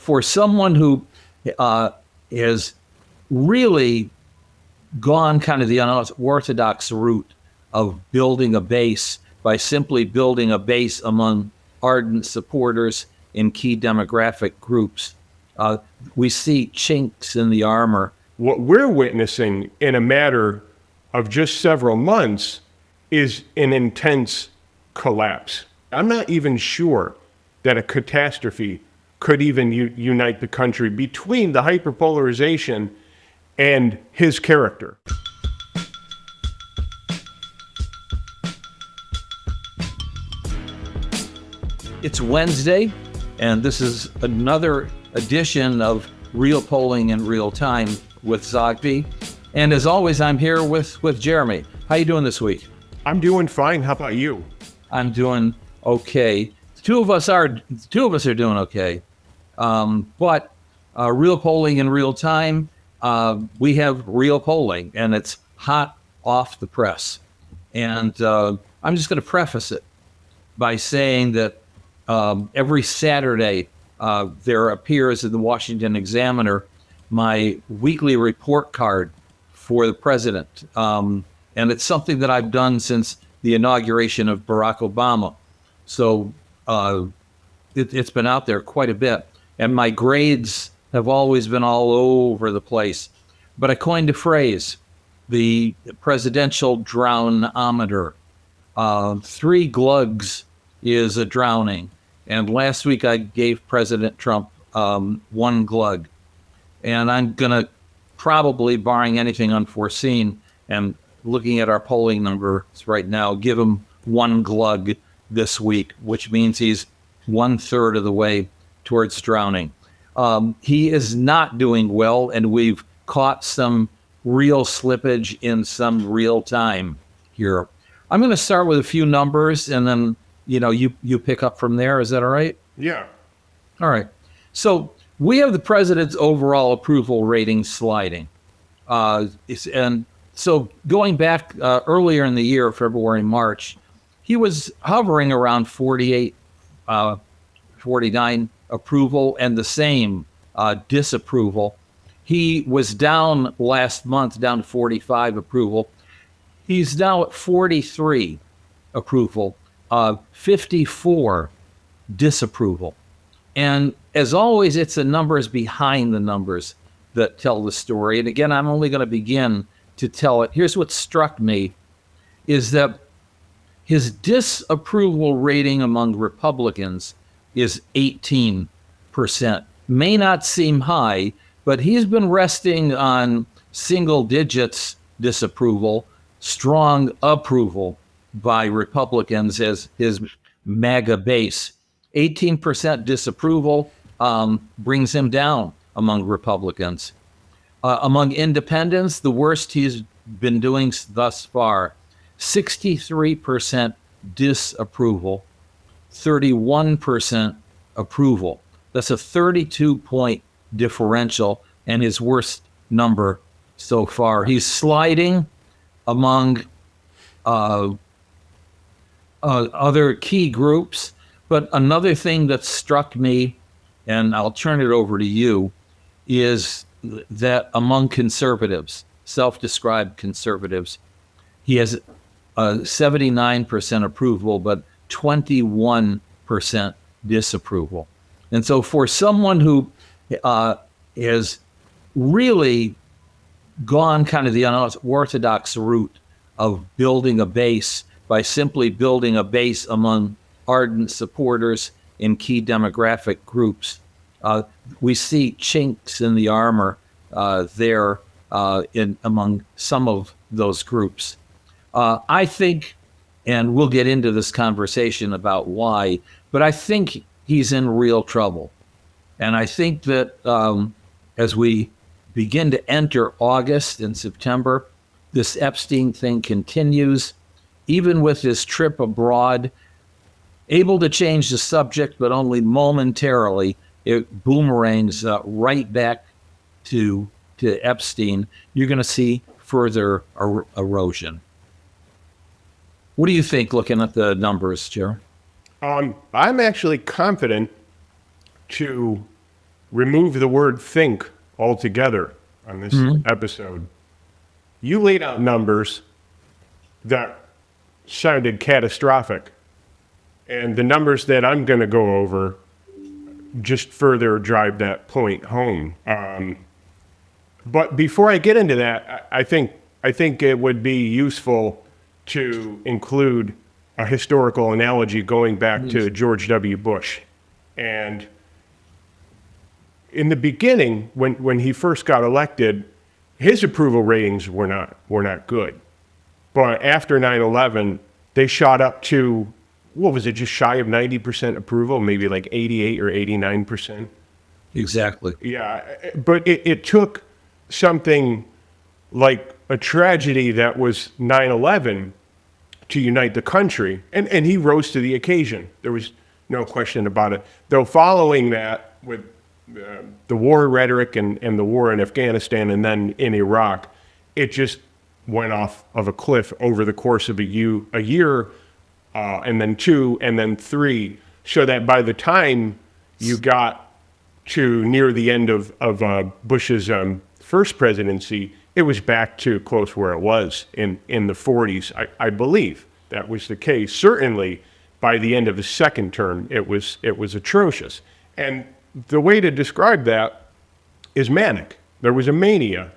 For someone who has really gone kind of the unorthodox route of building a base by simply building a base among ardent supporters in key demographic groups, we see chinks in the armor. What we're witnessing in a matter of just several months is an intense collapse. I'm not even sure that a catastrophe could even unite the country between the hyperpolarization and his character. It's Wednesday, and this is another edition of Real Polling in Real Time with Zogby. And as always, I'm here with Jeremy. How you doing this week? I'm doing fine. How about you? I'm doing okay. Two of us are doing okay. But Real Polling in Real Time, we have real polling, and it's hot off the press. And I'm just going to preface it by saying that every Saturday there appears in the Washington Examiner my weekly report card for the president. And it's something that I've done since the inauguration of Barack Obama. So it's been out there quite a bit. And my grades have always been all over the place. But I coined a phrase, the presidential drownometer. 3 glugs is a drowning. And last week I gave President Trump 1 glug. And I'm going to probably, barring anything unforeseen, and looking at our polling numbers right now, give him 1 glug this week, which means he's 1/3 of the way towards drowning. He is not doing well, and we've caught some real slippage in some real time here. I'm going to start with a few numbers, and then you pick up from there. Is that all right? Yeah. All right. So we have the president's overall approval rating sliding. And so going back earlier in the year, February, March, he was hovering around 48, 49 approval and the same disapproval. He was down last month, down to 45 approval. He's now at 43 approval, 54 disapproval. And as always, it's the numbers behind the numbers that tell the story. And again, I'm only going to begin to tell it. Here's what struck me is that his disapproval rating among Republicans is 18%. May not seem high, but he's been resting on single digits disapproval, strong approval by Republicans as his MAGA base. 18% disapproval brings him down among Republicans. Among independents, the worst he's been doing thus far, 63% disapproval, 31% approval. That's a 32-point differential and his worst number so far. He's sliding among other key groups. But another thing that struck me, and I'll turn it over to you, is that among conservatives, self-described conservatives, he has 79% approval, but 21% disapproval. And so for someone who has really gone kind of the unorthodox route of building a base by simply building a base among ardent supporters in key demographic groups, we see chinks in the armor there among some of those groups. I think, and we'll get into this conversation about why, but I think he's in real trouble. And I think that as we begin to enter August and September, this Epstein thing continues, even with his trip abroad, able to change the subject, but only momentarily. It boomerangs right back to Epstein. You're going to see further erosion. What do you think, looking at the numbers, Jerry? I'm actually confident to remove the word think altogether on this episode, you laid out numbers that sounded catastrophic. And the numbers that I'm going to go over just further drive that point home. But before I get into that, I think it would be useful to include a historical analogy going back to George W. Bush. And in the beginning, when he first got elected, his approval ratings were not good. But after 9/11, they shot up to, what was it, just shy of 90% approval, maybe like 88 or 89%. Exactly. Yeah, but it took something like a tragedy that was 9/11 to unite the country, and he rose to the occasion. There was no question about it. Though following that, with the war rhetoric and the war in Afghanistan and then in Iraq, it just went off of a cliff over the course of a year, and then 2, and then 3, so that by the time you got to near the end of Bush's first presidency, it was back to close where it was in the 40s. I believe that was the case. Certainly, by the end of his second term, it was atrocious. And the way to describe that is manic. There was a mania.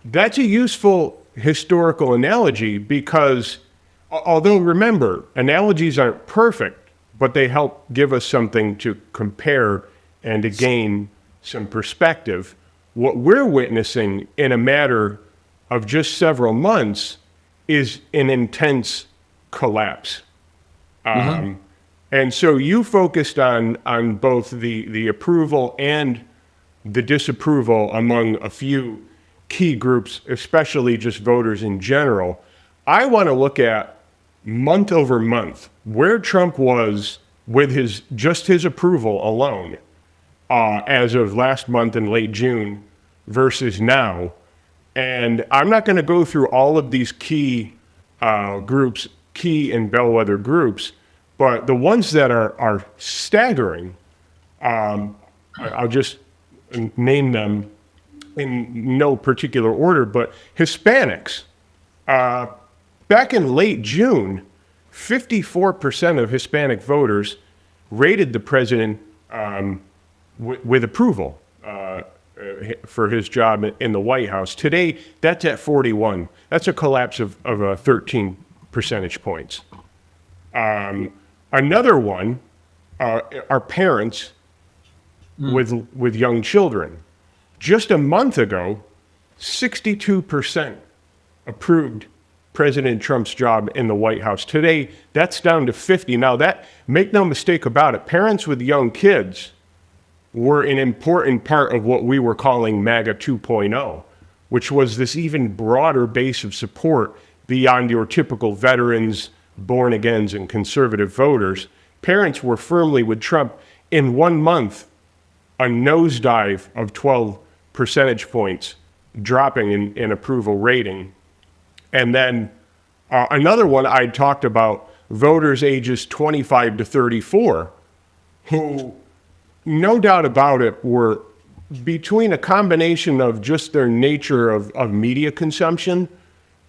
That's a useful historical analogy because, although remember, analogies aren't perfect, but they help give us something to compare and to gain some perspective. What we're witnessing in a matter of just several months is an intense collapse. And so you focused on both the approval and the disapproval among a few key groups, especially just voters in general. I want to look at month over month where Trump was with his approval alone as of last month in late June versus now. And I'm not going to go through all of these key groups, key and bellwether groups, but the ones that are staggering, I'll just name them in no particular order, but Hispanics. Back in late June, 54% of Hispanic voters rated the president with approval for his job in the White House. Today, that's at 41. That's a collapse of 13 percentage points. Another one are parents with young children. Just a month ago, 62% approved President Trump's job in the White House. Today, that's down to 50. Now, that, make no mistake about it, parents with young kids were an important part of what we were calling MAGA 2.0, which was this even broader base of support beyond your typical veterans, born-agains, and conservative voters. Parents were firmly with Trump. In 1 month, a nosedive of 12 percentage points dropping in approval rating. And then another one I talked about, voters ages 25 to 34, who, no doubt about it, were between a combination of just their nature of media consumption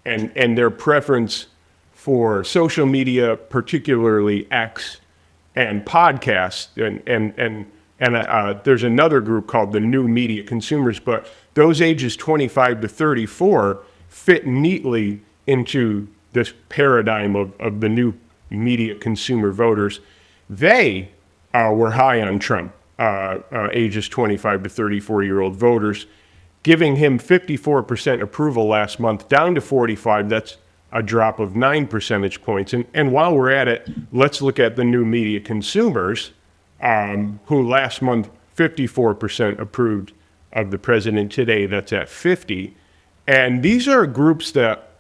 and their preference for social media, particularly X and podcasts, and there's another group called the new media consumers, but those ages 25 to 34 fit neatly into this paradigm of the new media consumer voters. They were high on Trump, ages 25 to 34-year-old voters, giving him 54% approval last month, down to 45. That's a drop of 9 percentage points. And while we're at it, let's look at the new media consumers, who last month 54% approved of the president. Today, that's at 50. And these are groups that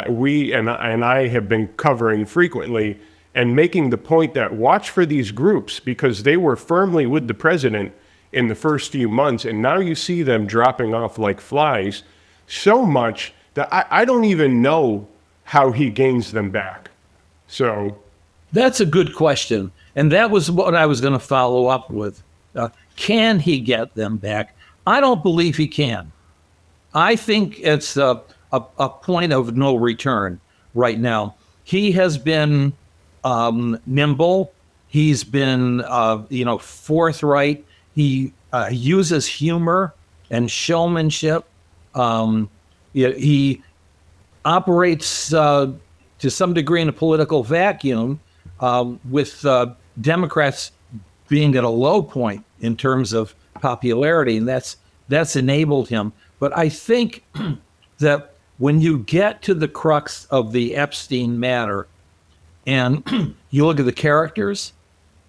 we and I have been covering frequently and making the point that watch for these groups because they were firmly with the president in the first few months, and now you see them dropping off like flies so much that I don't even know how he gains them back. So that's a good question. And that was what I was going to follow up with. Can he get them back? I don't believe he can. I think it's a point of no return right now. He has been nimble. He's been, forthright. He uses humor and showmanship. He operates to some degree in a political vacuum, with Democrats being at a low point in terms of popularity, and that's enabled him. But I think that when you get to the crux of the Epstein matter, and you look at the characters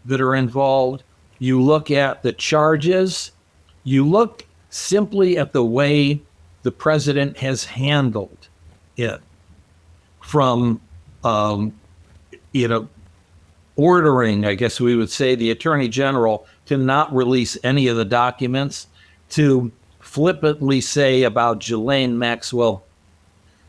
that are involved, you look at the charges, you look simply at the way the president has handled it, from ordering, I guess we would say, the attorney general to not release any of the documents, to flippantly say about Ghislaine Maxwell,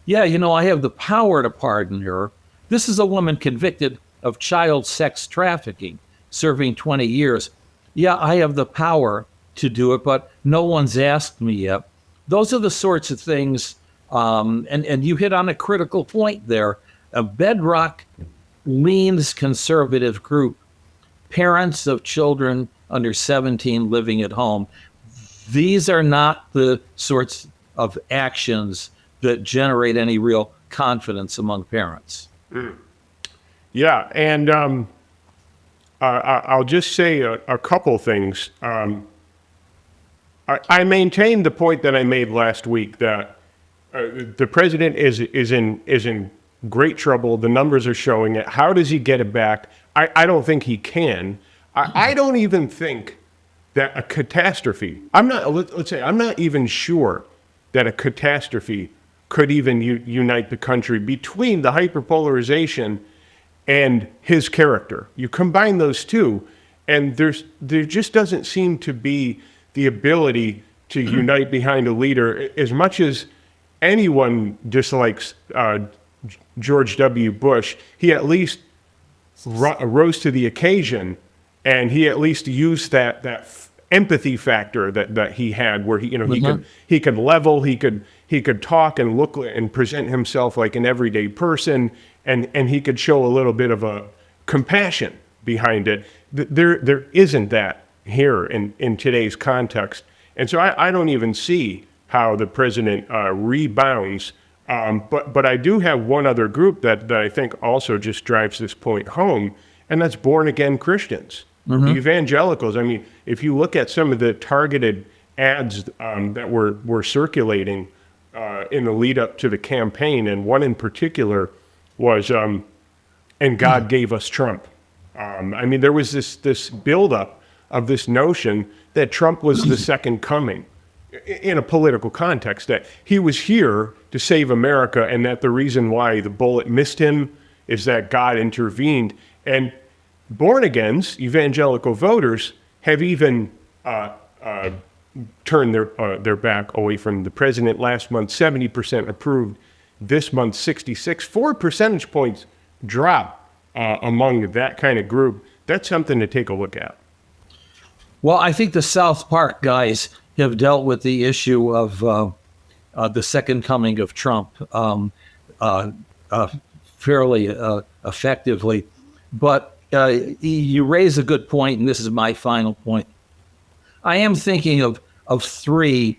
yeah, I have the power to pardon her. This is a woman convicted of child sex trafficking, serving 20 years. Yeah, I have the power to do it, but no one's asked me yet. Those are the sorts of things, and you hit on a critical point there. A bedrock leans conservative group, parents of children under 17 living at home. These are not the sorts of actions that generate any real confidence among parents. Yeah, and I'll just say a couple things. I maintain the point that I made last week, that the president is in great trouble. The numbers are showing it. How does he get it back? I don't think he can. I don't even think that a catastrophe, let's say, I'm not even sure that a catastrophe could even unite the country between the hyperpolarization and his character. You combine those two, and there just doesn't seem to be the ability to unite behind a leader. As much as anyone dislikes George W. Bush, he at least rose to the occasion, and he at least used that empathy factor that he had, where he could level, he could talk and look and present himself like an everyday person, and he could show a little bit of a compassion behind it. There isn't that here in today's context, and so I don't even see how the president rebounds. But I do have one other group that I think also just drives this point home, and that's born-again Christians. The evangelicals. I mean, if you look at some of the targeted ads that were circulating in the lead up to the campaign, and one in particular was, and God gave us Trump. I mean, there was this buildup of this notion that Trump was the second coming in a political context, that he was here to save America, and that the reason why the bullet missed him is that God intervened. And born-agains, evangelical voters, have even turned their back away from the president. Last month, 70% approved. This month, 66. 4 percentage points drop among that kind of group. That's something to take a look at. Well, I think the South Park guys have dealt with the issue of the second coming of Trump fairly effectively. But you raise a good point, and this is my final point. I am thinking of three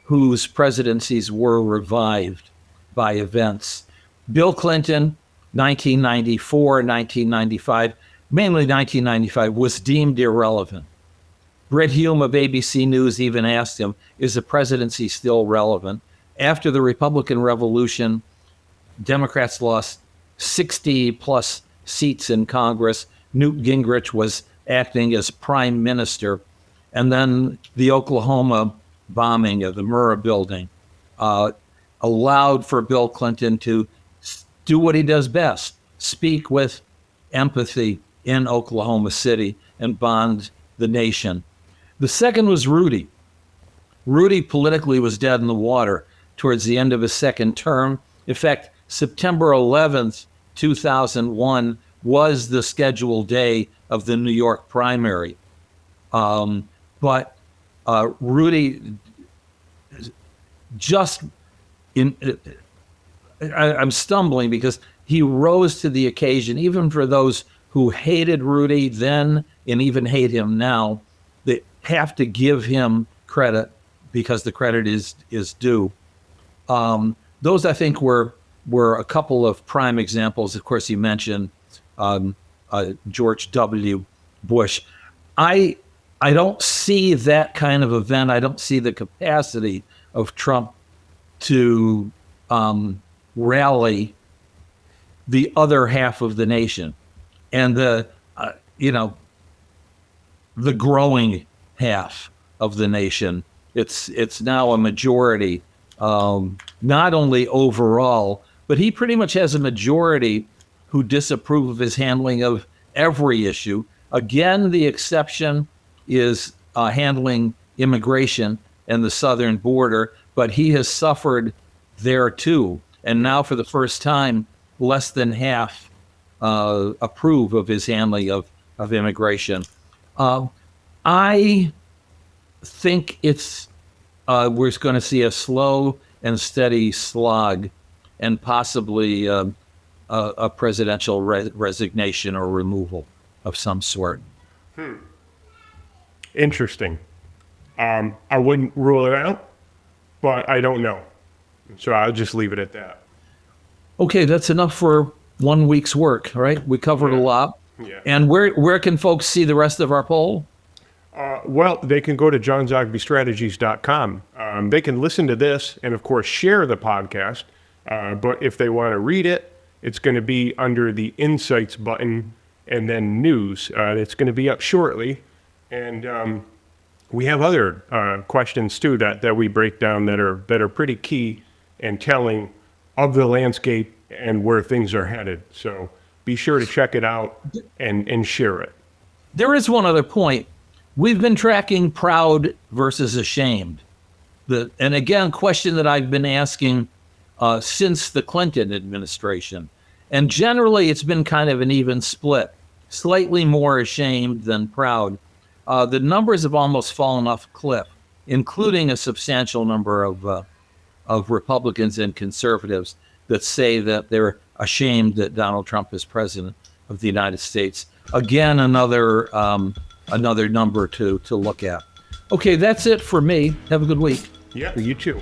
whose presidencies were revived by events. Bill Clinton, 1994, 1995, mainly 1995, was deemed irrelevant. Bret Hume of ABC News even asked him, is the presidency still relevant? After the Republican Revolution, Democrats lost 60 plus seats in Congress. Newt Gingrich was acting as prime minister. And then the Oklahoma bombing of the Murrah building allowed for Bill Clinton to do what he does best, speak with empathy in Oklahoma City and bond the nation. The second was Rudy. Rudy politically was dead in the water towards the end of his second term. In fact, September 11th, 2001 was the scheduled day of the New York primary. but Rudy just in. I'm stumbling because he rose to the occasion, even for those who hated Rudy then and even hate him now. They have to give him credit because the credit is due. Those I think were a couple of prime examples. Of course, you mentioned George W. Bush. I don't see that kind of event. I don't see the capacity of Trump to rally the other half of the nation and the growing half of the nation. It's now a majority, not only overall, but he pretty much has a majority who disapprove of his handling of every issue. Again, the exception is handling immigration and the southern border, but he has suffered there too. And now for the first time, less than half approve of his handling of immigration. I think we're going to see a slow and steady slog and possibly a presidential resignation or removal of some sort. Interesting. I wouldn't rule it out, but I don't know. So I'll just leave it at that. Okay, that's enough for 1 week's work, right? We covered a lot. Yeah. And where can folks see the rest of our poll? Well, they can go to johnzogbystrategies.com. They can listen to this and, of course, share the podcast. But if they want to read it, it's going to be under the Insights button and then News. It's going to be up shortly. And we have other questions, too, that we break down that are pretty key and telling of the landscape and where things are headed. So be sure to check it out and share it. There is one other point. We've been tracking proud versus ashamed. And again, question that I've been asking since the Clinton administration. And generally, it's been kind of an even split, slightly more ashamed than proud. The numbers have almost fallen off a cliff, including a substantial number of Republicans and conservatives that say that they're ashamed that Donald Trump is president of the United States. Again, another number to look at. Okay, that's it for me. Have a good week. Yeah, you too.